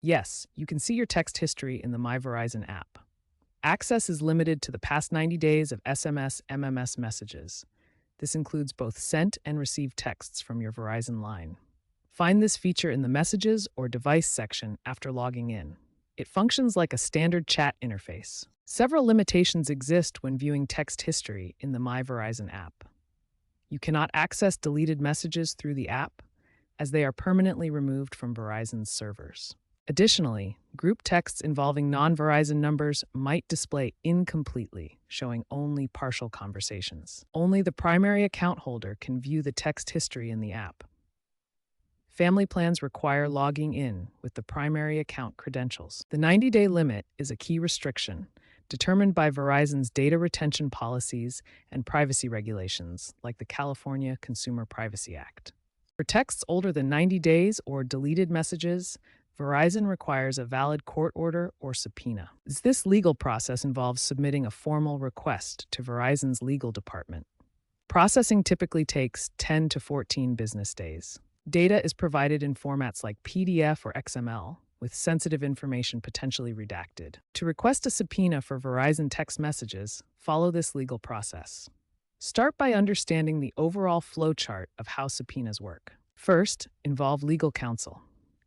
Yes, you can see your text history in the My Verizon app. Access is limited to the past 90 days of SMS, MMS messages. This includes both sent and received texts from your Verizon line. Find this feature in the Messages or Device section after logging in. It functions like a standard chat interface. Several limitations exist when viewing text history in the My Verizon app. You cannot access deleted messages through the app, as they are permanently removed from Verizon's servers. Additionally, group texts involving non-Verizon numbers might display incompletely, showing only partial conversations. Only the primary account holder can view the text history in the app. Family plans require logging in with the primary account credentials. The 90-day limit is a key restriction determined by Verizon's data retention policies and privacy regulations, like the California Consumer Privacy Act. For texts older than 90 days or deleted messages, Verizon requires a valid court order or subpoena. This legal process involves submitting a formal request to Verizon's legal department. Processing typically takes 10 to 14 business days. Data is provided in formats like PDF or XML, with sensitive information potentially redacted. To request a subpoena for Verizon text messages, follow this legal process. Start by understanding the overall flowchart of how subpoenas work. First, involve legal counsel.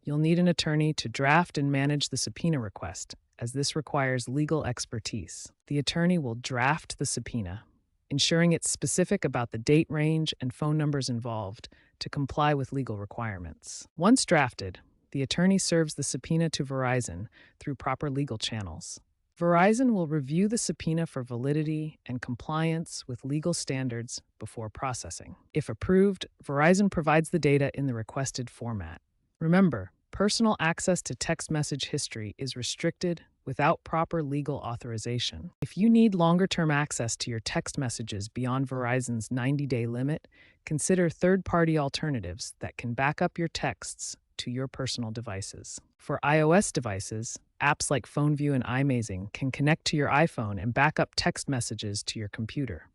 You'll need an attorney to draft and manage the subpoena request, as this requires legal expertise. The attorney will draft the subpoena, ensuring it's specific about the date range and phone numbers involved to comply with legal requirements. Once drafted, the attorney serves the subpoena to Verizon through proper legal channels. Verizon will review the subpoena for validity and compliance with legal standards before processing. If approved, Verizon provides the data in the requested format. Remember, personal access to text message history is restricted without proper legal authorization. If you need longer-term access to your text messages beyond Verizon's 90-day limit, consider third-party alternatives that can back up your texts to your personal devices. For iOS devices, apps like PhoneView and iMazing can connect to your iPhone and back up text messages to your computer.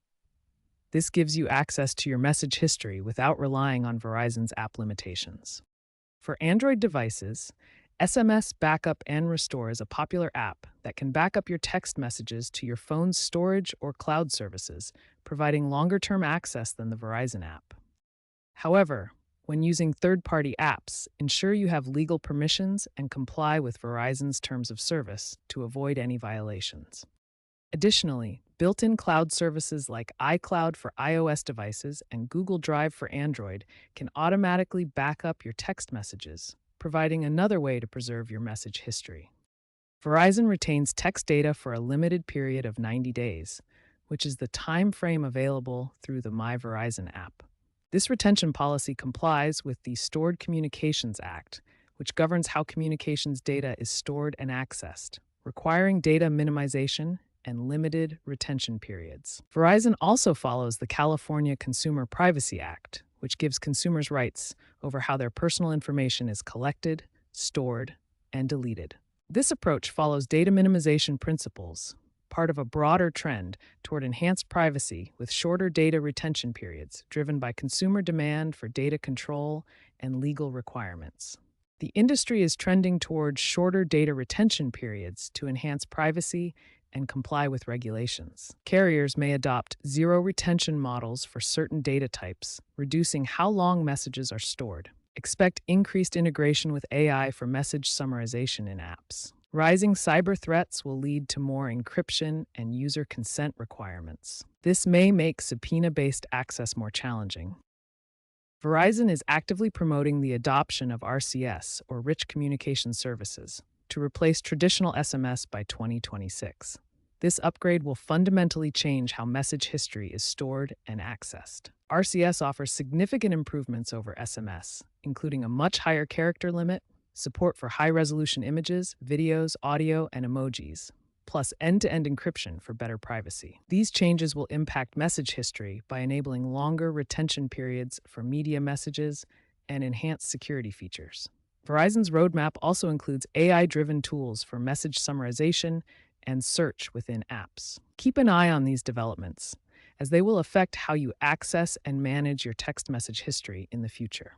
This gives you access to your message history without relying on Verizon's app limitations. For Android devices, SMS Backup and Restore is a popular app that can back up your text messages to your phone's storage or cloud services, providing longer-term access than the Verizon app. However, when using third-party apps, ensure you have legal permissions and comply with Verizon's terms of service to avoid any violations. Additionally, built-in cloud services like iCloud for iOS devices and Google Drive for Android can automatically back up your text messages, providing another way to preserve your message history. Verizon retains text data for a limited period of 90 days, which is the time frame available through the My Verizon app. This retention policy complies with the Stored Communications Act, which governs how communications data is stored and accessed, requiring data minimization and limited retention periods. Verizon also follows the California Consumer Privacy Act, which gives consumers rights over how their personal information is collected, stored, and deleted. This approach follows data minimization principles, part of a broader trend toward enhanced privacy with shorter data retention periods driven by consumer demand for data control and legal requirements. The industry is trending toward shorter data retention periods to enhance privacy and comply with regulations. Carriers may adopt zero retention models for certain data types, reducing how long messages are stored. Expect increased integration with AI for message summarization in apps. Rising cyber threats will lead to more encryption and user consent requirements. This may make subpoena-based access more challenging. Verizon is actively promoting the adoption of RCS, or Rich Communication Services, to replace traditional SMS by 2026. This upgrade will fundamentally change how message history is stored and accessed. RCS offers significant improvements over SMS, including a much higher character limit, support for high-resolution images, videos, audio, and emojis, plus end-to-end encryption for better privacy. These changes will impact message history by enabling longer retention periods for media messages and enhanced security features. Verizon's roadmap also includes AI-driven tools for message summarization and search within apps. Keep an eye on these developments, as they will affect how you access and manage your text message history in the future.